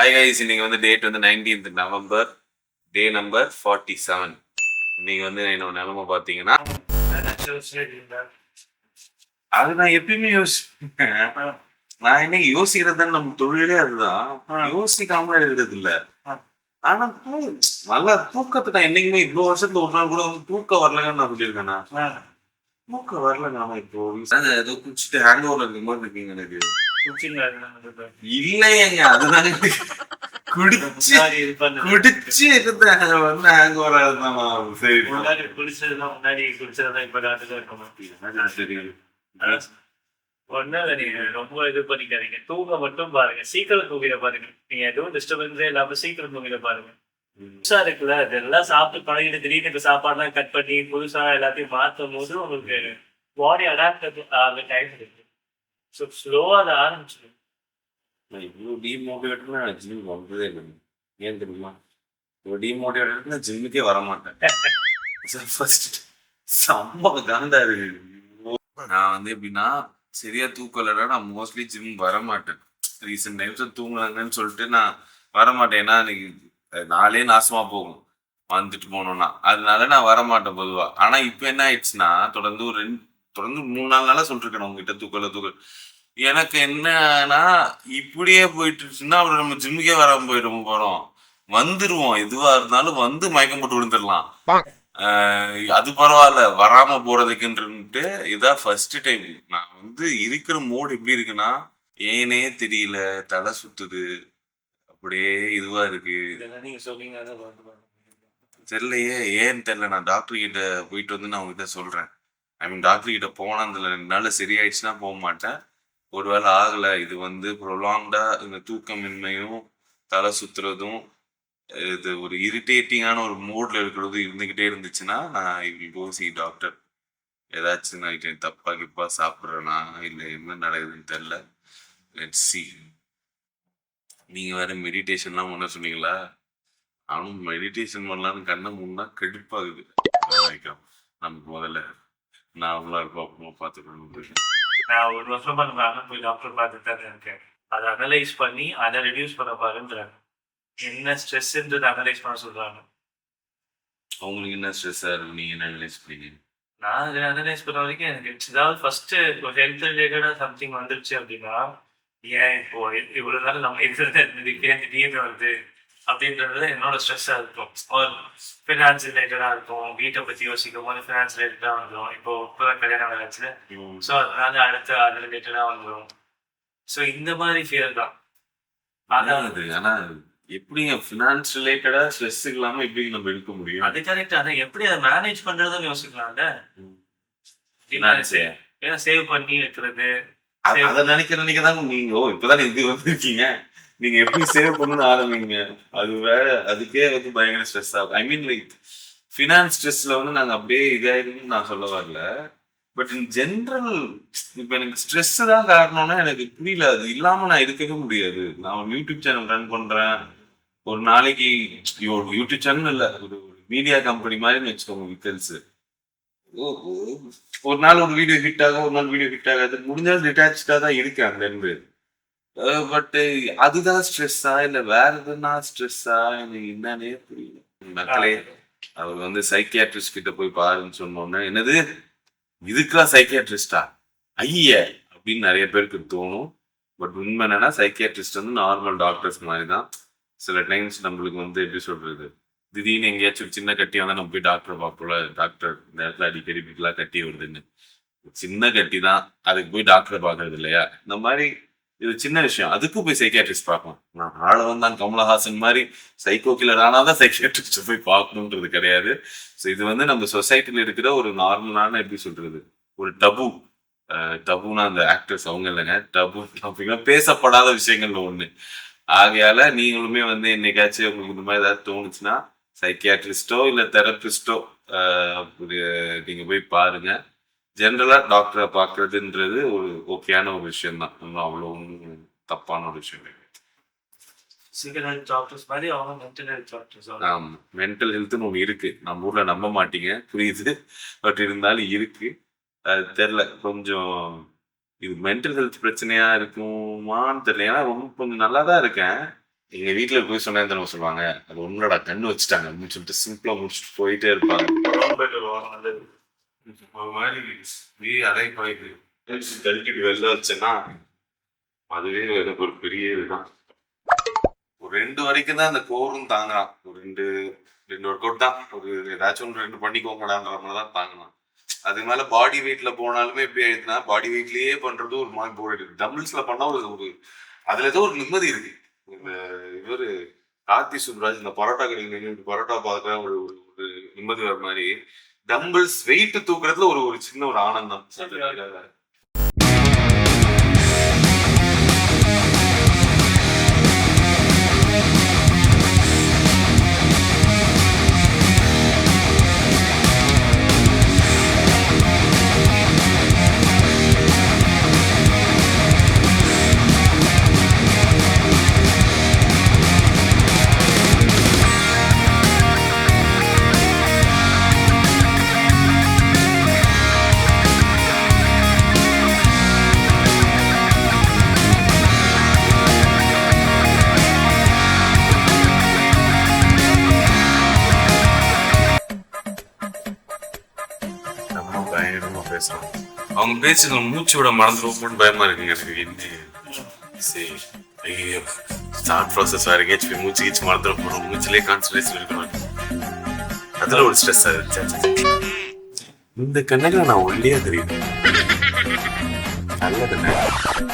Hi guys, இன்னைக்கு வந்து date வந்து 19th நவம்பர், டே நம்பர் 47. இன்னைக்கு வந்து என்னோட நிலைமை பார்த்தீங்கன்னா, அது நான் எப்பயுமே யோசிப்பேன். நான் இன்னைக்கு யோசிக்கிறது நம்ம தொழிலே அதுதான். யோசிக்காம இருக்கிறது இல்ல. ஆனா நல்லா தூக்கத்தை நான் என்னைக்குமே இவ்வளவு வருஷத்துல ஒரு நாள் கூட வந்து தூக்கம் வரலன்னு நான் சொல்லியிருக்கேன். தூக்கம் வரலங்க. ஆனா இப்போ ஏதோ குடிச்சிட்டு ஹேங் ஓவர்ல இருக்க மாதிரி இருக்கீங்க எனக்கு. இல்லையங்க, அதுதாங்க குடிச்சு குடிச்சு இருந்தேன் வந்து ஹேங் ஓவர் ஆகுதுதான். சரி, முன்னாடி குடிச்சதான் இப்ப தெரியும். ஒன்னும் நீங்க ரொம்ப இது பண்ணிக்காதீங்க. தூங்க மட்டும் பாருங்க. சீக்கிரம் தூங்கிட பாருங்க. நீங்க எதுவும் டிஸ்டர்பன்ஸே இல்லாம சீக்கிரம் தூங்கிட பாருங்க. புதுசா இருக்குல்ல, இதெல்லாம் சாப்பிட்டு பழகிட்டு திடீர்னு இந்த சாப்பாடுலாம் கட் பண்ணி புதுசா எல்லாத்தையும் மாற்றும் போது உங்களுக்கு பாடி அடாப்ட் ஆக டைம் இருக்கு. ஸோ ஸ்லோவா அதை ஆரம்பிச்சிடும். நான் இவ்வளோ டீமோட்டிவேட்டட்னா ஜிம் வந்ததே இல்லை. ஏன் தெரியுமா? இவ்வளோ டீமோட்டிவேட்டட்னா ஜிம்முக்கே வரமாட்டேன். ஃபர்ஸ்ட் செம்ம காண்டா இருக்கு. நான் வந்து எப்படின்னா, சரியா தூக்கம் இல்லைன்னா நான் மோஸ்ட்லி ஜிம் வரமாட்டேன். ரீசெண்ட் டைம்ஸ் தூங்குனாங்கன்னு சொல்லிட்டு நான் வரமாட்டேன். ஏன்னா எனக்கு நாளே நாசமா போகும் வந்துட்டு போனோம்னா. அதனால நான் வரமாட்டேன் பொதுவா. ஆனா இப்ப என்ன ஆயிடுச்சுன்னா, தொடர்ந்து 3-4 நாளா சொல்லிருக்கேன் உங்ககிட்ட தூக்கல. எனக்கு என்னன்னா, இப்படியே போயிட்டு இருந்துச்சுன்னா அப்புறம் நம்ம ஜிம்முக்கே வராம போறோம். வந்துருவோம், எதுவா இருந்தாலும் வந்து மயக்கம் போட்டு விழுந்துடலாம். அது பரவாயில்ல, வராம போறதுக்குன்ட்டு இதான் ஃபர்ஸ்ட் டைம். நான் வந்து இருக்கிற மூட் எப்படி இருக்குன்னா, ஏனே தெரியல, தலை சுத்துது, அப்படியே இதுவா இருக்கு. தெரியலையே, ஏன்னு தெரியல. நான் டாக்டர் கிட்ட போயிட்டு வந்து நான் உங்ககிட்ட சொல்றேன். டாக்டர் கிட்ட போனா அந்த 2 நாள்ல சரியாயிடுச்சுன்னா போக மாட்டேன். ஒருவேளை ஆகல, இது வந்து ப்ரொலாங்டா இந்த தூக்கமின்மையும் தலை சுத்துறதும் இது ஒரு இரிட்டேட்டிங்கான ஒரு மூட்ல இருக்கிறது இருந்துகிட்டே இருந்துச்சுன்னா நான் சி டாக்டர். ஏதாச்சும் நான் தப்பா கிப்பா சாப்பிட்றேனா இல்லை என்ன நடக்குதுன்னு தெரியல. Let's see. நீங்க வேற மெடிடேஷன்லாம் பண்ண சொன்னீங்களா? அவனும் மெடிடேஷன் பண்ணலான்னு கண்ணை முன்னா கடுப்பாகுது. நமக்கு முதல்ல நார்மலா இருப்போம், அப்புறமா பார்த்துக்கணும். நான் 1 வருஷமா போய் டாக்டர் பார்த்துட்டு தான் இருக்கேன். அதை அனலைஸ் பண்ணி அதை ரெடியூஸ் பண்ண பாருன்றாங்க. என்ன ஸ்ட்ரெஸ்ன்றது அனலைஸ் பண்ண சொல்றாங்க. அவங்களுக்கு என்ன ஸ்ட்ரெஸ்ஸா இருக்கு, நீங்க என்ன அனலைஸ் பண்ணீங்க? நான் அதை அனலைஸ் பண்ண வரைக்கும் எனக்கு ஏதாவது ஃபர்ஸ்ட் இப்போ ஹெல்த் ரிலேட்டடா சம்திங் வந்துருச்சு அப்படின்னா, ஏன் இப்போ இவ்வளவு நாள் நம்ம திடீர்னு வருது அப்படின்றது என்னோட ஸ்ட்ரெஸ்ஸா இருக்கும். ஃபினான்ஸ் ரிலேட்டடா இருக்கும். வீட்டை பத்தி யோசிக்கும் போது ஃபினான்ஸ் ரிலேட்டடா வந்துடும். இப்போதான் கல்யாணம் ஆச்சு. ஸோ அதனால அடுத்து அது ரிலேட்டடா வந்துடும். ஸோ இந்த மாதிரி ஃபியர் தான். ஆனா எப்படிங்க ஃபினான்ஸ் ரிலேட்டடா ஸ்ட்ரெஸ் இல்லாம எப்படி நம்ம எடுக்க முடியும்? அது கரெக்ட். அதை எப்படி அதை மேனேஜ் பண்றதுன்னு யோசிக்கலாம்ல. ஏன்னா சேவ் பண்ணி வைக்கிறது, அதை நினைக்கிறதாங்க நீங்க இப்பதான் இது வந்திருக்கீங்க. நீங்க எப்படி சேவ் பண்ணணும்னு ஆரம்பிங்க. அது வேற, அதுக்கே வந்து பயங்கர ஸ்ட்ரெஸ் ஆகும். லைக் ஃபினான்ஸ் ஸ்ட்ரெஸ்ல வந்து நாங்க அப்படியே இதாயிருன்னு நான் சொல்ல வரல. பட் இன் ஜென்ரல் இப்ப எனக்கு ஸ்ட்ரெஸ் தான் காரணம்னா எனக்கு புரியல. அது இல்லாம நான் இருக்கவே முடியாது. நான் ஒரு யூடியூப் சேனல் ரன் பண்றேன். ஒரு நாளைக்கு யூடியூப் சேனல் இல்ல, ஒரு மீடியா கம்பெனி மாதிரி வச்சுக்கோங்க, விக்கல்ஸ். ஒரு நாள் ஒரு வீடியோ ஹிட் ஆகும், ஒரு நாள் வீடியோ ஹிட் ஆகாது. முடிஞ்சாலும் டிட்டாச்சா தான் இருக்கு அந்த இருந்து. பட் அதுதான் ஸ்ட்ரெஸ்ஸா இல்ல வேற எதுனா ஸ்ட்ரெஸ்ஸா எனக்கு என்னன்னே புரியல. மக்களே, அவர் வந்து சைக்கியாட்ரிஸ்ட் கிட்ட போய் பாருன்னு சொன்னோன்னே, என்னது இதுக்கெல்லாம் சைக்கியாட்ரிஸ்டா ஐய அப்படின்னு நிறைய பேருக்கு தோணும். பட் உண்மை என்னன்னா, சைக்கியாட்ரிஸ்ட் வந்து நார்மல் டாக்டர்ஸ் மாதிரி தான். சில டைம்ஸ் நம்மளுக்கு வந்து எப்படி சொல்றது, திடீர்னு எங்கேயாச்சும் சின்ன கட்டி வந்தா நம்ம போய் டாக்டரை பார்ப்போம்ல. டாக்டர் இந்த இடத்துல அடிக்கடி வீட்டுலாம் கட்டி வருதுன்னு, சின்ன கட்டி தான், அதுக்கு போய் டாக்டரை பார்க்கறது இல்லையா? இந்த மாதிரி இது சின்ன விஷயம், அதுக்கும் போய் சைக்கியாட்ரிஸ்ட் பார்க்கலாம். நான் ஆள வந்தான் கமலஹாசன் மாதிரி சைக்கோ கில்லர் ஆனாதான் சைக்கியாட்ரிஸ்ட் போய் பார்க்கணுன்றது கிடையாது. ஸோ இது வந்து நம்ம சொசைட்டில இருக்கிற ஒரு நார்மலான, எப்படி சொல்றது, ஒரு டபுனா அந்த ஆக்டர்ஸ் அவங்க இல்லைங்க, டபு அப்படின்னா பேசப்படாத விஷயங்கள்ல ஒண்ணு. ஆகையால நீங்களுமே வந்து என்னைக்காச்சும் உங்களுக்கு இந்த மாதிரி ஏதாவது தோணுச்சுன்னா சைக்கியாட்ரிஸ்டோ இல்ல தெரபிஸ்டோ நீங்க போய் பாருங்க. ஜென்ரலா டாக்டரை பாக்குறதுன்றது ஒரு ஓகேயான ஒரு விஷயம் தான். ஒன்றும் அவ்வளோ தப்பான ஒரு விஷயம் கிடையாது. ஆமா, மென்டல் ஹெல்த்னு ஒண்ணு இருக்கு. நம்ம ஊர்ல நம்ப மாட்டீங்க, புரியுது. பட் இருந்தாலும் இருக்கு. அது தெரியல, கொஞ்சம் இது மென்டல் ஹெல்த் பிரச்சனையா இருக்குமான்னு தெரியல. ஏன்னா ரொம்ப கொஞ்சம் நல்லா தான் இருக்கேன். எங்க வீட்டுல போய் சொன்னா என்ன சொல்லுவாங்க, அது ஒன்னோட கண்ணு வச்சுட்டாங்க அப்படின்னு சொல்லிட்டு சிம்பிளா முடிச்சுட்டு போயிட்டே இருப்பாங்க. ஒரு மாதிரி அதே போயிட்டு கழிக்கிட்டு வெளில வச்சேன்னா அதுவே எனக்கு ஒரு பெரிய இதுதான். ஒரு 2 வரைக்கும் தான் அந்த கோரும் தாங்கலாம். ஒரு 2 ஒர்க் அவுட் தான். ஒரு ஏதாச்சும் ஒன்று 2 பண்ணிக்கோங்கடான்ற மாதிரி தான் தாங்கலாம். அது மேல பாடி வெயிட்ல போனாலுமே எப்படி ஆயிடுச்சுன்னா, பாடி வெயிட்லயே பண்றது ஒரு மாதிரி போர் அடிக்குது. டம்பிள்ஸ்ல பண்ணா ஒரு அதுல ஏதோ ஒரு நிம்மதி இருக்கு. இந்த இவரு கார்த்தி சுப்ராஜ் இந்த பரோட்டா கடையில் நின்று பரோட்டா பார்க்க ஒரு ஒரு நிம்மதி வர மாதிரி டம்பிள்ஸ் வெயிட் தூக்குறதுல ஒரு ஒரு சின்ன ஒரு ஆனந்தம். பயங்கரமா பேசுறாங்க. அவங்க பேசுகிற மூச்சு விட மறந்துடும் பயமா இருக்குங்க எனக்கு. என்ன சரி ஐயோ ஸ்டார்ட் ப்ராசஸ் வேற எங்கேயாச்சும் மூச்சு கீச்சு மறந்துட போறோம், மூச்சுலேயே கான்சன்ட்ரேஷன் இருக்கணும். அதுல ஒரு ஸ்ட்ரெஸ் ஆகுது. இந்த கண்ணகா நான் ஒல்லியா தெரியுது நல்லதுண்ணே.